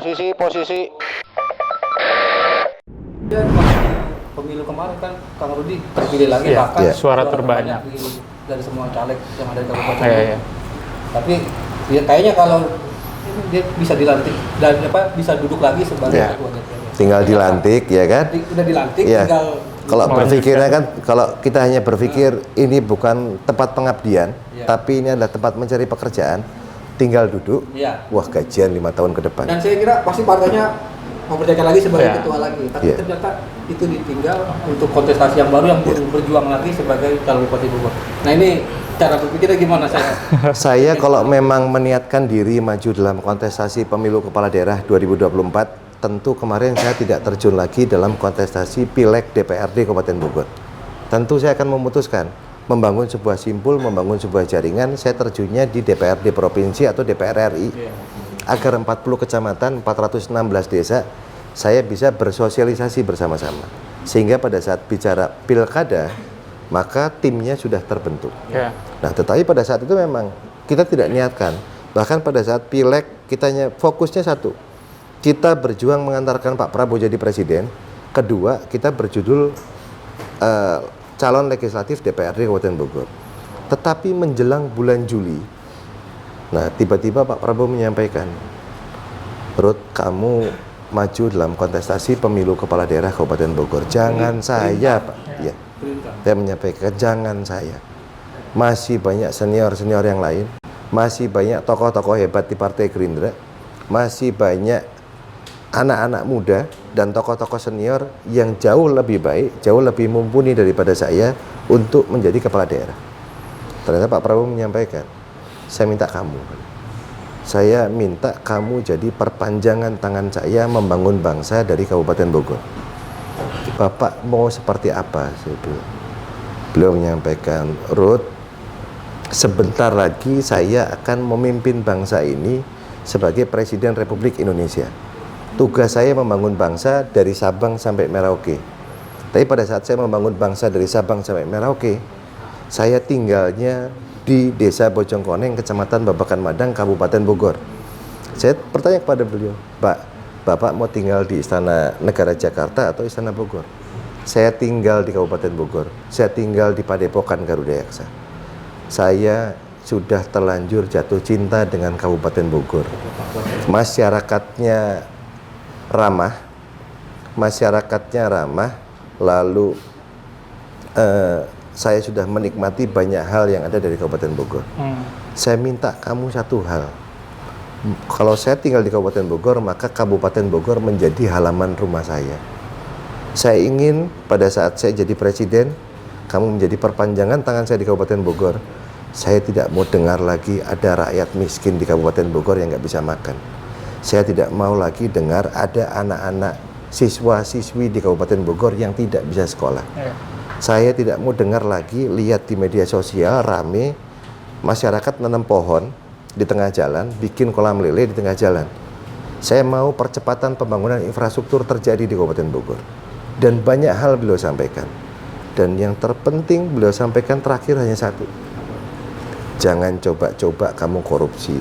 Posisi. Ya, pemilu kemarin kan Kang Rudi terpilih lagi bahkan suara terbanyak dari semua caleg yang ada di kabupaten. Iya. Tapi ya kayaknya kalau dia bisa dilantik dan bisa duduk lagi sebagai ketua DPR. Tinggal dilantik ya kan? Udah dilantik ya. tinggal kalau berpikirnya kan kalau kita hanya berpikir ini bukan tempat pengabdian, tapi ini adalah tempat mencari pekerjaan, tinggal duduk. Wah, gajian 5 tahun ke depan. Dan saya kira pasti partainya mempercayakan lagi sebagai ketua lagi, tapi ternyata itu ditinggal untuk kontestasi yang baru yang berjuang lagi sebagai calon bupati Bogor. Nah, ini cara berpikirnya gimana saya? Saya kalau memang meniatkan diri maju dalam kontestasi pemilu kepala daerah 2024, tentu kemarin saya tidak terjun lagi dalam kontestasi Pileg DPRD Kabupaten Bogor. Tentu saya akan memutuskan membangun sebuah simpul, membangun sebuah jaringan, saya terjunnya di DPRD Provinsi atau DPR RI. Agar 40 kecamatan, 416 desa, saya bisa bersosialisasi bersama-sama. Sehingga pada saat bicara pilkada, maka timnya sudah terbentuk. Nah, tetapi pada saat itu memang kita tidak niatkan. Bahkan pada saat pileg, kita fokusnya satu. Kita berjuang mengantarkan Pak Prabowo jadi presiden. Kedua, kita berjudul calon legislatif DPRD Kabupaten Bogor. Tetapi menjelang bulan Juli, nah tiba-tiba Pak Prabowo menyampaikan, Ruth, kamu maju dalam kontestasi pemilu kepala daerah Kabupaten Bogor. Jangan saya, Pak. Ya. Saya menyampaikan, jangan saya. Masih banyak senior-senior yang lain, masih banyak tokoh-tokoh hebat di Partai Gerindra, masih banyak anak-anak muda dan tokoh-tokoh senior yang jauh lebih baik, jauh lebih mumpuni daripada saya untuk menjadi kepala daerah. Ternyata Pak Prabowo menyampaikan, saya minta kamu. Saya minta kamu jadi perpanjangan tangan saya membangun bangsa dari Kabupaten Bogor. Bapak mau seperti apa? Beliau menyampaikan, Ruth, sebentar lagi saya akan memimpin bangsa ini sebagai Presiden Republik Indonesia. Tugas saya membangun bangsa dari Sabang sampai Merauke. Tapi pada saat saya membangun bangsa dari Sabang sampai Merauke, saya tinggalnya di Desa Bojongkoneng, Kecamatan Babakan Madang, Kabupaten Bogor. Saya bertanya kepada beliau, Pak, Bapak mau tinggal di Istana Negara Jakarta atau Istana Bogor? Saya tinggal di Kabupaten Bogor. Saya tinggal di Padepokan Garuda Yaksa. Saya sudah terlanjur jatuh cinta dengan Kabupaten Bogor. Masyarakatnya ramah, lalu saya sudah menikmati banyak hal yang ada dari Kabupaten Bogor. Saya minta kamu satu hal. Kalau saya tinggal di Kabupaten Bogor, maka Kabupaten Bogor menjadi halaman rumah saya. Saya ingin pada saat saya jadi presiden, kamu menjadi perpanjangan tangan saya di Kabupaten Bogor. Saya tidak mau dengar lagi ada rakyat miskin di Kabupaten Bogor yang nggak bisa makan. Saya tidak mau lagi dengar ada anak-anak siswa-siswi di Kabupaten Bogor yang tidak bisa sekolah. Saya tidak mau dengar lagi lihat di media sosial rame masyarakat nanam pohon di tengah jalan, bikin kolam lele di tengah jalan. Saya mau percepatan pembangunan infrastruktur terjadi di Kabupaten Bogor. Dan banyak hal beliau sampaikan. Dan yang terpenting beliau sampaikan terakhir hanya satu. Jangan coba-coba kamu korupsi.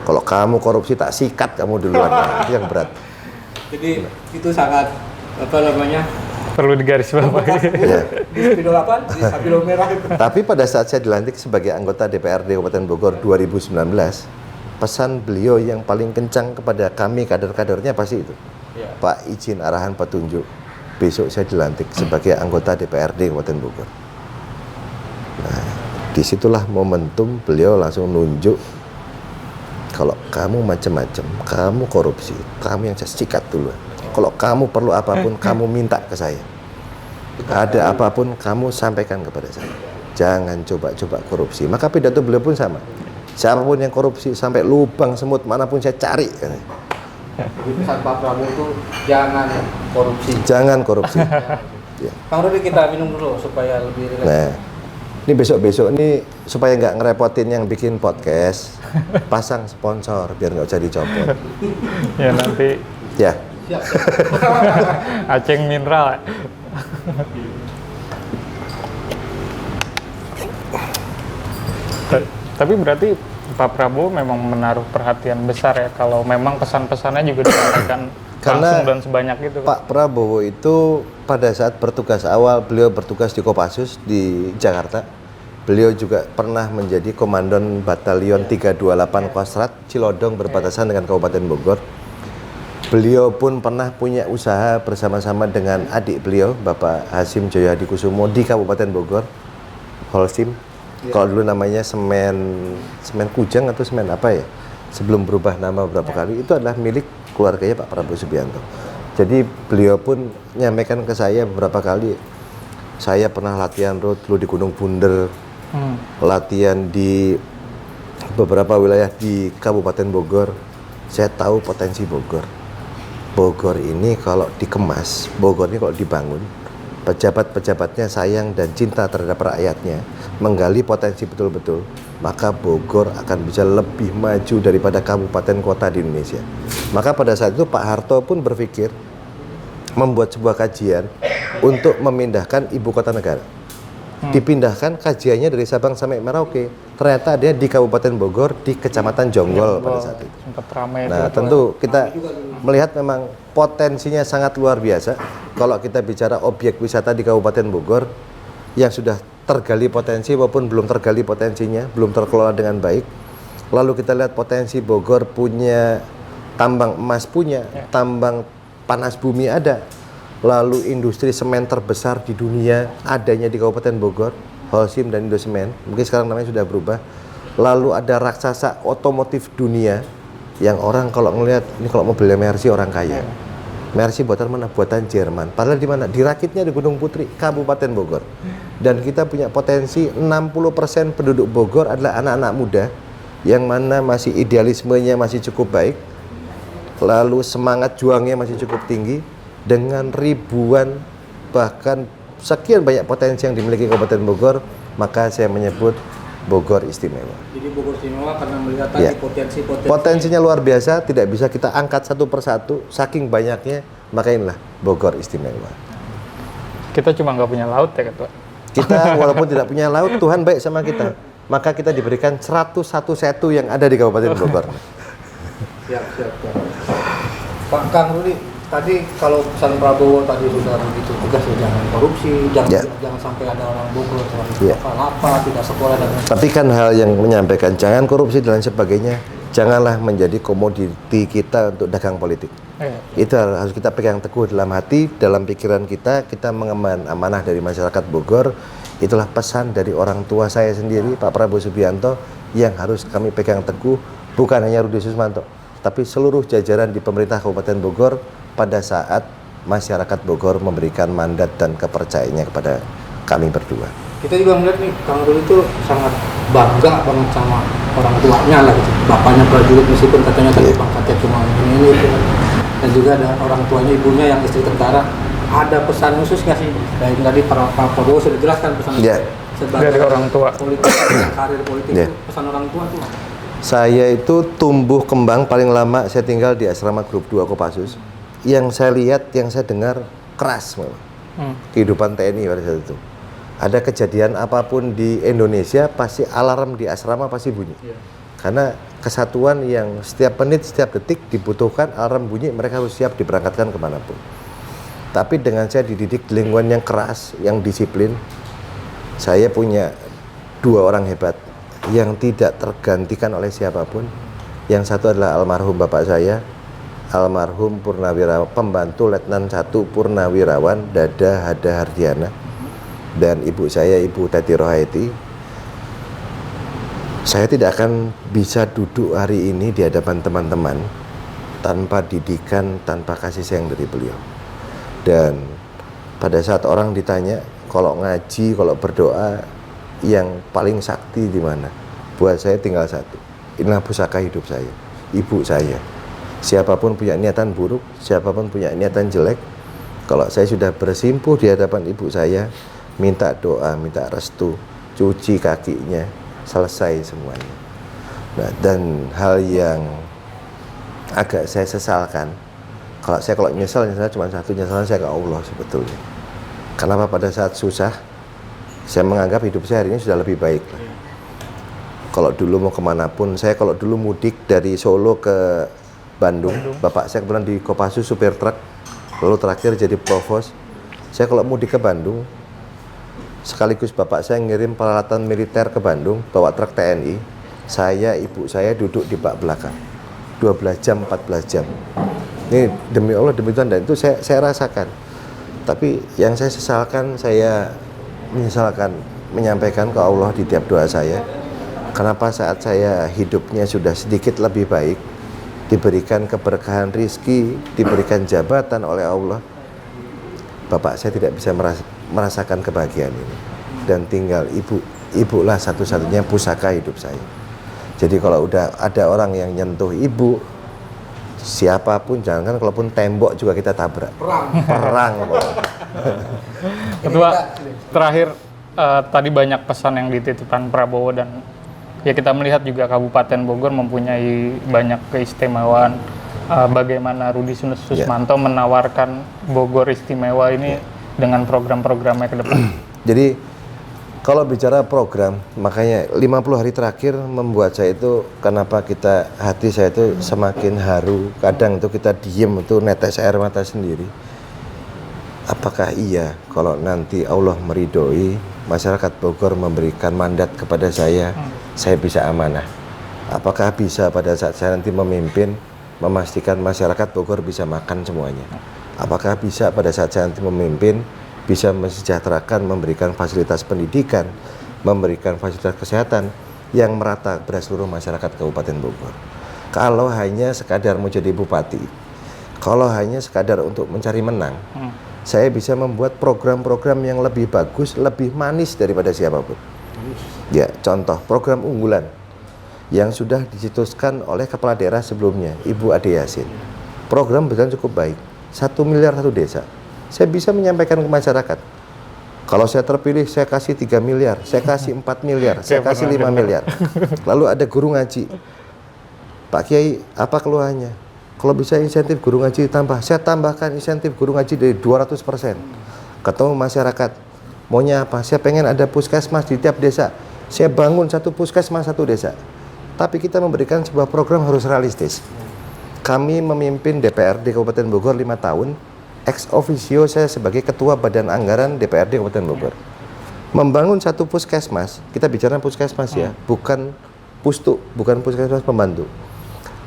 Kalau kamu korupsi tak sikat kamu duluan. Itu yang berat. Jadi itu sangat perlu digarisbawahi. Di spidol apa? Di spidol merah. Tapi pada saat saya dilantik sebagai anggota DPRD Kabupaten Bogor 2019, pesan beliau yang paling kencang kepada kami kader-kadernya pasti itu. Pak, izin arahan petunjuk. Besok saya dilantik sebagai anggota DPRD Kabupaten Bogor. Nah, disitulah momentum beliau langsung nunjuk, kalau kamu macam-macam, kamu korupsi, kamu yang saya sikat duluan. Kalau kamu perlu apapun, kamu minta ke saya. Ada apapun, kamu sampaikan kepada saya. Jangan coba-coba korupsi. Maka pidato beliau pun sama. Siapapun yang korupsi, sampai lubang semut manapun saya cari. Pesan Pak Prabowo itu jangan korupsi. Jangan korupsi. Kang Rudi, kita minum dulu supaya lebih rileks. Nah, ini besok-besok ini supaya nggak ngerepotin yang bikin podcast, pasang sponsor biar nggak usah dicopot. Ya nanti. Ya. Siap. Aceng mineral. Ya. Tapi berarti Pak Prabowo memang menaruh perhatian besar ya kalau memang pesan-pesannya juga disampaikan Karena langsung dan sebanyak itu. Pak Prabowo itu pada saat bertugas awal, beliau bertugas di Kopassus di Jakarta. Beliau juga pernah menjadi komandan Batalion 328 Kostrat Cilodong berbatasan dengan Kabupaten Bogor. Beliau pun pernah punya usaha bersama-sama dengan adik beliau, Bapak Hasim Joyo Hadikusumo di Kabupaten Bogor, Holcim. Kalau dulu namanya semen Kujang atau semen apa ya? Sebelum berubah nama beberapa kali, itu adalah milik keluarganya Pak Prabowo Subianto. Jadi beliau pun menyampaikan ke saya beberapa kali, saya pernah latihan road dulu di Gunung Bunder, latihan di beberapa wilayah di Kabupaten Bogor. Saya tahu potensi Bogor. Bogor ini kalau dikemas, Bogor ini kalau dibangun, pejabat-pejabatnya sayang dan cinta terhadap rakyatnya, menggali potensi betul-betul, maka Bogor akan bisa lebih maju daripada kabupaten kota di Indonesia. Maka pada saat itu Pak Harto pun berpikir membuat sebuah kajian untuk memindahkan ibu kota negara. Dipindahkan kajiannya dari Sabang sampai Merauke. Ternyata ada di Kabupaten Bogor di Kecamatan Jonggol pada saat itu. Sempat ramai Nah, itu. tentu kita melihat memang potensinya sangat luar biasa. Kalau kita bicara objek wisata di Kabupaten Bogor yang sudah tergali potensi maupun belum tergali potensinya, belum terkelola dengan baik. Lalu kita lihat potensi Bogor punya tambang emas, punya tambang panas bumi ada. Lalu industri semen terbesar di dunia adanya di Kabupaten Bogor, Holcim dan Indosemen, mungkin sekarang namanya sudah berubah. Lalu ada raksasa otomotif dunia yang orang kalau ngelihat ini kalau mobilnya Mercy orang kaya. Mercy buatan mana? Buatan Jerman. Padahal di mana? Dirakitnya di Gunung Putri, Kabupaten Bogor. Dan kita punya potensi 60% penduduk Bogor adalah anak-anak muda yang mana masih idealismenya masih cukup baik. Lalu semangat juangnya masih cukup tinggi. Dengan ribuan bahkan sekian banyak potensi yang dimiliki Kabupaten Bogor, maka saya menyebut Bogor istimewa. Jadi Bogor istimewa karena melihat tadi potensi-potensi. Potensinya luar biasa, tidak bisa kita angkat satu persatu, saking banyaknya, maka inilah Bogor istimewa. Kita cuma nggak punya laut ya Ketua. Kita walaupun tidak punya laut, Tuhan baik sama kita. Maka kita diberikan 101 setu yang ada di Kabupaten Bogor. Siap. Pak Kang Rudi, tadi kalau pesan Prabowo tadi sudah begitu tegas ya, jangan korupsi, jangan sampai ada orang Bogor lapa, tidak sekolah dan lain-lain. Tapi kan hal yang menyampaikan jangan korupsi dan lain sebagainya, janganlah menjadi komoditi kita untuk dagang politik. Itu harus kita pegang teguh dalam hati, dalam pikiran kita mengemban amanah dari masyarakat Bogor. Itulah pesan dari orang tua saya sendiri, Pak Prabowo Subianto, yang harus kami pegang teguh, bukan hanya Rudi Susmanto, tapi seluruh jajaran di pemerintah Kabupaten Bogor pada saat masyarakat Bogor memberikan mandat dan kepercayaannya kepada kami berdua. Kita juga melihat nih, Kang Rudi itu sangat bangga banget sama orang tuanya lah gitu. Bapaknya prajurit meskipun katanya tadi pangkatnya cuma ini gitu. Dan juga ada orang tuanya, ibunya yang istri tentara. Ada pesan khusus nggak sih? Dan tadi Pak Prabowo sudah jelaskan pesan sebagai dari orang tua. Politik, karir politik itu pesan orang tua tuh. Saya itu tumbuh kembang paling lama saya tinggal di asrama grup 2 Kopassus. Yang saya lihat, yang saya dengar keras malah. Kehidupan TNI pada saat itu. Ada kejadian apapun di Indonesia pasti alarm di asrama pasti bunyi. Karena kesatuan yang setiap menit, setiap detik dibutuhkan alarm bunyi, mereka harus siap diberangkatkan kemanapun. Tapi dengan saya dididik di lingkungan yang keras, yang disiplin, saya punya 2 orang hebat yang tidak tergantikan oleh siapapun. Yang satu adalah almarhum bapak saya, almarhum Purnawirawan, pembantu Letnan 1 Purnawirawan Dada Hada Hardiana, dan ibu saya, Ibu Teti Rohaiti. Saya tidak akan bisa duduk hari ini di hadapan teman-teman tanpa didikan, tanpa kasih sayang dari beliau. Dan pada saat orang ditanya, kalau ngaji, kalau berdoa, yang paling sakti di mana? Buat saya tinggal satu. Inilah pusaka hidup saya, ibu saya. Siapapun punya niatan buruk, siapapun punya niatan jelek, kalau saya sudah bersimpuh di hadapan ibu saya, minta doa, minta restu, cuci kakinya, selesai semuanya. Nah, dan hal yang agak saya sesalkan, kalau nyesal cuma satu, nyesalan saya ke Allah sebetulnya. Kenapa pada saat susah, saya menganggap hidup saya hari ini sudah lebih baik. Kalau dulu mau kemanapun, saya kalau dulu mudik dari Solo ke Bandung. Bapak saya kebetulan di Kopassus supir truk, lalu terakhir jadi provos. Saya kalau mudik ke Bandung, sekaligus bapak saya ngirim peralatan militer ke Bandung, bawa truk TNI. Saya, ibu saya duduk di bak belakang, 12 jam, 14 jam. Ini demi Allah, demi Tuhan, dan itu saya rasakan. Tapi yang saya sesalkan, saya menyesalkan menyampaikan ke Allah di tiap doa saya, kenapa saat saya hidupnya sudah sedikit lebih baik, diberikan keberkahan rizki, diberikan jabatan oleh Allah, bapak saya tidak bisa merasakan kebahagiaan ini, dan tinggal ibulah satu-satunya pusaka hidup saya. Jadi kalau udah ada orang yang nyentuh ibu, siapapun, jangankan kalaupun tembok juga kita tabrak, perang. Ketua, terakhir tadi banyak pesan yang dititipkan Prabowo, dan ya kita melihat juga Kabupaten Bogor mempunyai banyak keistimewaan. Bagaimana Rudi Susmanto menawarkan Bogor istimewa ini dengan program-programnya ke depan? Jadi kalau bicara program, makanya 50 hari terakhir membuat saya itu, kenapa hati saya itu semakin haru. Kadang itu kita diem itu netes air mata sendiri. Apakah iya kalau nanti Allah meridhoi, masyarakat Bogor memberikan mandat kepada saya bisa amanah? Apakah bisa pada saat saya nanti memimpin, memastikan masyarakat Bogor bisa makan semuanya? Apakah bisa pada saat saya nanti memimpin, bisa mensejahterakan, memberikan fasilitas pendidikan, memberikan fasilitas kesehatan yang merata pada seluruh masyarakat Kabupaten Bogor? Kalau hanya sekadar mau jadi bupati, kalau hanya sekadar untuk mencari menang, saya bisa membuat program-program yang lebih bagus, lebih manis daripada siapapun. Ya, contoh program unggulan yang sudah dicetuskan oleh kepala daerah sebelumnya, Ibu Ade Yasin. Program berjalan cukup baik, 1 miliar 1 desa. Saya bisa menyampaikan ke masyarakat, kalau saya terpilih saya kasih 3 miliar, saya kasih 4 miliar, saya kasih 5 miliar. Lalu ada guru ngaji, Pak Kiai, apa keluhannya? Kalau bisa insentif guru ngaji ditambah, saya tambahkan insentif guru ngaji dari 200%. Ketemu masyarakat, maunya apa? Saya pengen ada puskesmas di tiap desa. Saya bangun satu puskesmas satu desa. Tapi kita memberikan sebuah program harus realistis. Kami memimpin DPRD Kabupaten Bogor 5 tahun, ex officio saya sebagai Ketua Badan Anggaran DPRD Kabupaten Bogor. Membangun satu puskesmas, kita bicara puskesmas ya, bukan pustuk, bukan puskesmas pembantu.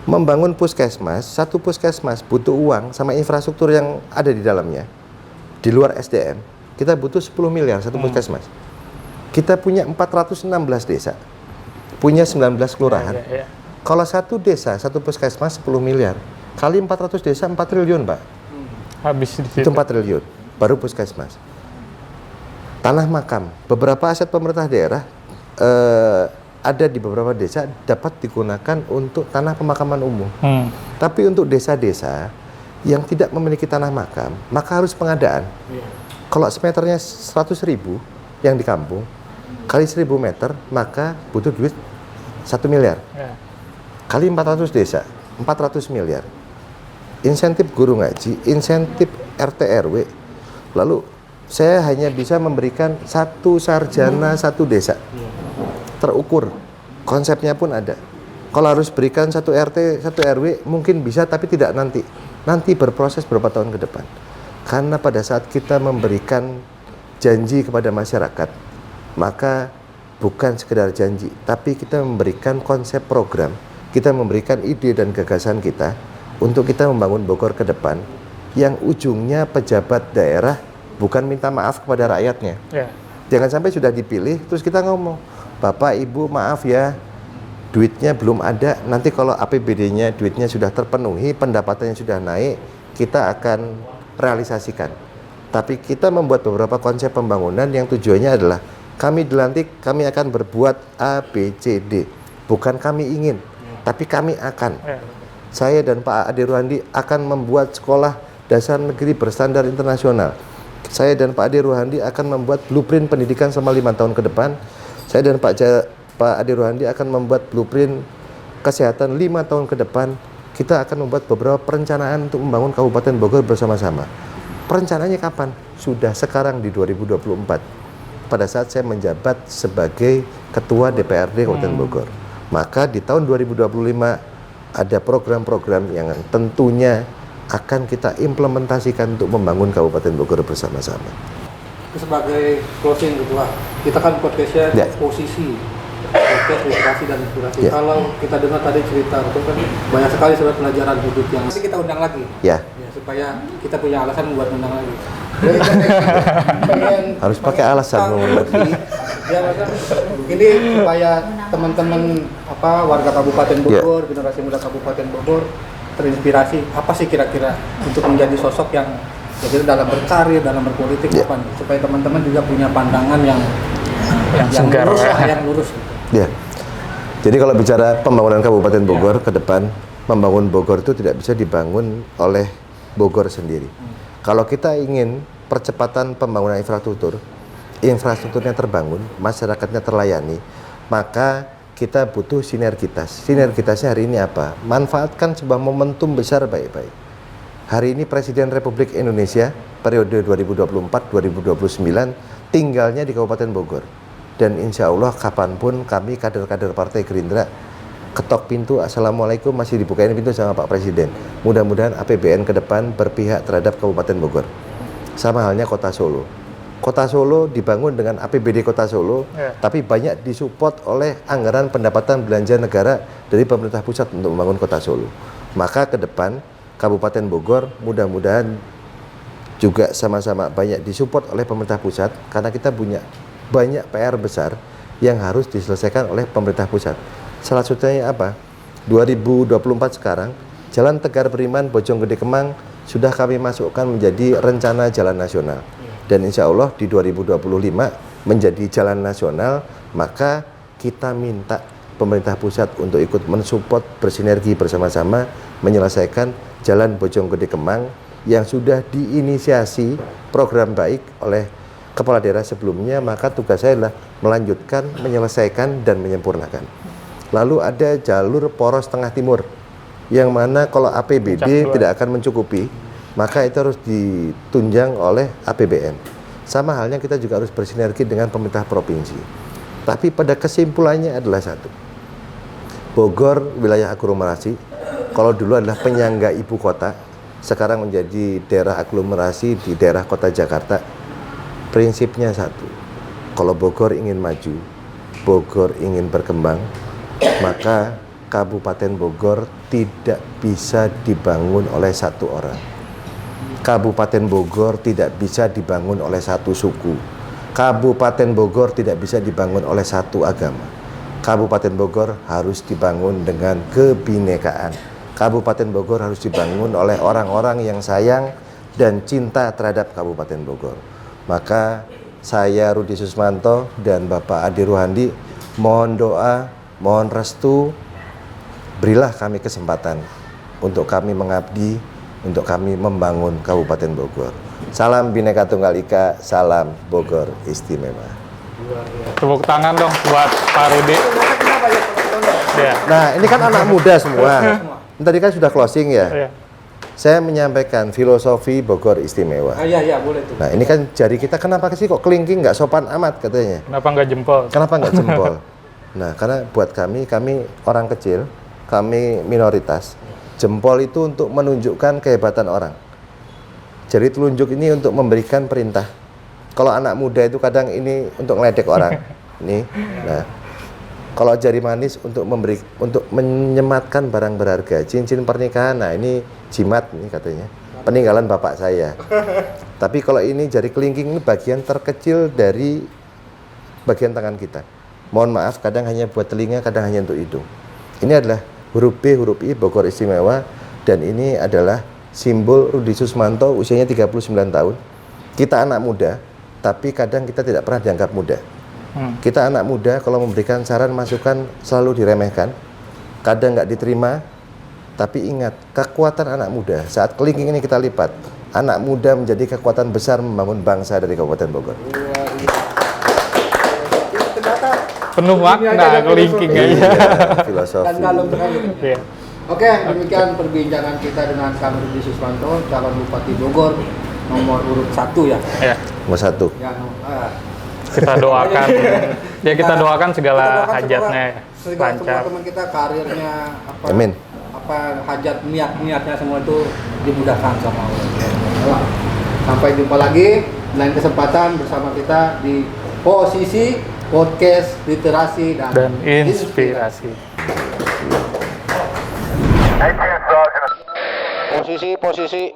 Membangun puskesmas, satu puskesmas butuh uang sama infrastruktur yang ada di dalamnya. Di luar SDM, kita butuh 10 miliar satu puskesmas. Kita punya 416 desa, punya 19 kelurahan. Kalau satu desa, satu puskesmas 10 miliar, kali 400 desa 4 triliun, Pak. Habis di situ. Itu 4 triliun, baru puskesmas. Tanah makam, beberapa aset pemerintah daerah ada di beberapa desa dapat digunakan untuk tanah pemakaman umum. Tapi untuk desa-desa yang tidak memiliki tanah makam, maka harus pengadaan. Kalau semeternya 100.000 yang di kampung, kali 1.000 meter, maka butuh duit 1 miliar. Kali 400 desa, 400 miliar. Insentif guru ngaji, insentif RT RW. Lalu saya hanya bisa memberikan satu sarjana satu desa. Terukur, konsepnya pun ada. Kalau harus berikan satu RT, satu RW mungkin bisa, tapi tidak nanti. Nanti berproses beberapa tahun ke depan. Karena pada saat kita memberikan janji kepada masyarakat, maka bukan sekedar janji, tapi kita memberikan konsep program, kita memberikan ide dan gagasan kita untuk kita membangun Bogor ke depan, yang ujungnya pejabat daerah bukan minta maaf kepada rakyatnya. Jangan sampai sudah dipilih, terus kita ngomong, Bapak, Ibu, maaf ya, duitnya belum ada, nanti kalau APBD-nya, duitnya sudah terpenuhi, pendapatannya sudah naik, kita akan realisasikan. Tapi kita membuat beberapa konsep pembangunan yang tujuannya adalah, kami dilantik, kami akan berbuat A, B, C, D. Bukan kami ingin, tapi kami akan. Saya dan Pak Ade Ruhandi akan membuat sekolah dasar negeri berstandar internasional. Saya dan Pak Ade Ruhandi akan membuat blueprint pendidikan selama 5 tahun ke depan. Saya dan Pak Ade Ruhandi akan membuat blueprint kesehatan 5 tahun ke depan. Kita akan membuat beberapa perencanaan untuk membangun Kabupaten Bogor bersama-sama. Perencanaannya kapan? Sudah sekarang di 2024. pada saat saya menjabat sebagai Ketua DPRD Kabupaten Bogor. Maka di tahun 2025 ada program-program yang tentunya akan kita implementasikan untuk membangun Kabupaten Bogor bersama-sama. Sebagai closing Ketua, kita kan podcastnya posisi, podcast literasi dan inspirasi. Kalau kita dengar tadi cerita itu kan banyak sekali sebenarnya pelajaran hidup yang masih kita undang lagi. Ya, supaya kita punya alasan buat undang lagi. Harus pakai alasan lagi. Ya, ini supaya teman-teman warga Kabupaten Bogor, generasi muda Kabupaten Bogor terinspirasi apa sih kira-kira untuk menjadi sosok yang jadi dalam berkarir, dalam berpolitik apa nih? Supaya teman-teman juga punya pandangan yang segar, lurus, yang lurus. Ya. Jadi kalau bicara pembangunan Kabupaten Bogor ke depan, membangun Bogor itu tidak bisa dibangun oleh Bogor sendiri. Kalau kita ingin percepatan pembangunan infrastrukturnya terbangun, masyarakatnya terlayani, maka kita butuh sinergitas. Sinergitasnya hari ini apa? Manfaatkan sebuah momentum besar baik-baik. Hari ini Presiden Republik Indonesia periode 2024-2029 tinggalnya di Kabupaten Bogor. Dan insya Allah kapanpun kami kader-kader Partai Gerindra ketok pintu, Assalamualaikum, masih dibukain pintu sama Pak Presiden. Mudah-mudahan APBN ke depan berpihak terhadap Kabupaten Bogor. Sama halnya Kota Solo. Kota Solo dibangun dengan APBD Kota Solo, tapi banyak disupport oleh anggaran pendapatan belanja negara dari pemerintah pusat untuk membangun Kota Solo. Maka ke depan Kabupaten Bogor mudah-mudahan juga sama-sama banyak disupport oleh pemerintah pusat, karena kita punya banyak PR besar yang harus diselesaikan oleh pemerintah pusat. Salah satunya apa? 2024 sekarang, Jalan Tegar Beriman Bojonggede Kemang sudah kami masukkan menjadi rencana jalan nasional. Dan insya Allah di 2025 menjadi jalan nasional, maka kita minta pemerintah pusat untuk ikut mensupport, bersinergi bersama-sama menyelesaikan jalan Bojonggede Kemang yang sudah diinisiasi program baik oleh kepala daerah sebelumnya. Maka tugas saya adalah melanjutkan, menyelesaikan, dan menyempurnakan. Lalu ada jalur poros tengah timur yang mana kalau APBD tidak akan mencukupi, maka itu harus ditunjang oleh APBN. Sama halnya kita juga harus bersinergi dengan pemerintah provinsi. Tapi pada kesimpulannya adalah satu. Bogor wilayah aglomerasi, kalau dulu adalah penyangga ibu kota, sekarang menjadi daerah aglomerasi di daerah kota Jakarta. Prinsipnya satu. Kalau Bogor ingin maju, Bogor ingin berkembang, maka Kabupaten Bogor tidak bisa dibangun oleh satu orang. Kabupaten Bogor tidak bisa dibangun oleh satu suku. Kabupaten Bogor tidak bisa dibangun oleh satu agama. Kabupaten Bogor harus dibangun dengan kebinekaan. Kabupaten Bogor harus dibangun oleh orang-orang yang sayang dan cinta terhadap Kabupaten Bogor. Maka saya Rudi Susmanto dan Bapak Adi Ruhandi mohon doa, mohon restu, berilah kami kesempatan untuk kami mengabdi, untuk kami membangun Kabupaten Bogor. Salam Bhinneka Tunggal Ika, salam Bogor Istimewa. Tepuk tangan dong buat Pak Rudi. Nah, ini kan anak muda semua. Tadi kan sudah closing ya. Saya menyampaikan filosofi Bogor Istimewa. Iya, boleh tuh. Nah, ini kan jari kita kenapa sih kok kelingking, nggak sopan amat katanya. Kenapa nggak jempol? Kenapa nggak jempol? Nah, karena buat kami orang kecil, kami minoritas. Jempol itu untuk menunjukkan kehebatan orang. Jari telunjuk ini untuk memberikan perintah. Kalau anak muda itu kadang ini untuk ngeledek orang. Nih. Nah, kalau jari manis untuk menyematkan barang berharga, cincin pernikahan. Nah, ini jimat nih katanya. Peninggalan bapak saya. Tapi kalau ini jari kelingking ini bagian terkecil dari bagian tangan kita. Mohon maaf, kadang hanya buat telinga, kadang hanya untuk hidung. Ini adalah huruf B, huruf I, Bogor Istimewa. Dan ini adalah simbol Rudi Susmanto, usianya 39 tahun. Kita anak muda, tapi kadang kita tidak pernah dianggap muda. Kita anak muda, kalau memberikan saran, masukan, selalu diremehkan. Kadang nggak diterima. Tapi ingat, kekuatan anak muda, saat kelingking ini kita lipat, anak muda menjadi kekuatan besar membangun bangsa dari Kabupaten Bogor. Penuh makna kelingking aja. Filosofi. Dan dalam sekali. Oke, demikian perbincangan kita dengan Kang Rudi Susmanto, calon Bupati Bogor nomor urut 1 ya. Nomor 1. Ya, Kita doakan, ya kita doakan segala Kita doakan hajatnya semua lancar. teman kita karirnya apa, Amin. apa hajat niatnya semua itu dimudahkan sama Allah. Sampai jumpa lagi lain kesempatan bersama kita di Posisi Podcast Literasi Dan inspirasi. Posisi